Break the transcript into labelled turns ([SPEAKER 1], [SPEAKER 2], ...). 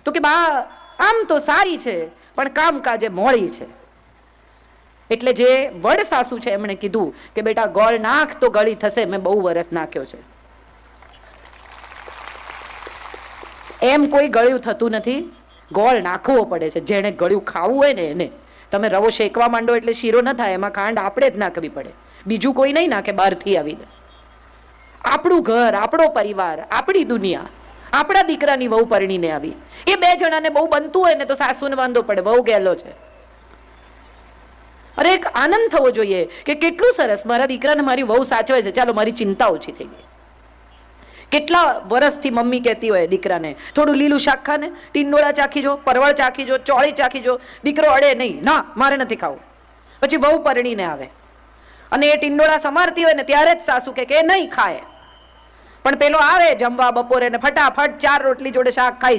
[SPEAKER 1] તો કે બા આમ તો સારી છે પણ કામકાજે મોળી છે. એટલે જે વડ સાસુ છે એમણે કીધું કે બેટા ગોળ નાખ તો ગળી થશે. મેં બહુ વરસ નાખ્યો છે. એમ કોઈ ગળ્યું થતું નથી, ગોળ નાખવો પડે છે. જેને ગળ્યું ખાવું હોય ને એને. તમે રવો શેકવા માંડો એટલે શીરો ન થાય, એમાં ખાંડ આપણે જ નાખવી પડે, બીજું કોઈ નહીં નાખે બહારથી આવીને. આપણું ઘર, આપણો પરિવાર, આપણી દુનિયા, આપણા દીકરાની વહુ પરણીને આવી, એ બે જણાને બહુ બનતું હોય ને તો સાસુને વાંધો પડે, બહુ ગેલો છે. અરે એક આનંદ થવો જોઈએ કે કેટલું સરસ મારા દીકરાને મારી વહુ સાચવે છે, ચાલો મારી ચિંતા ઓછી થઈ ગઈ. કેટલા વર્ષથી મમ્મી કહેતી હોય દીકરાને થોડું લીલું શાક ખા ને, ટીંડોળા ચાખી જો, પરવળ ચાખી જો, ચોળી ચાખી જો. દીકરો અડે નહીં, ના મારે નથી ખાવું. પછી વહુ પરણીને આવે અને એ ટીંડોળા સમારતી હોય ને ત્યારે જ સાસુ કે નહીં ખાય. પણ પેલો આવે જમવા બપોરે ને ફટાફટ 4 રોટલી જોડે શાક ખાઈ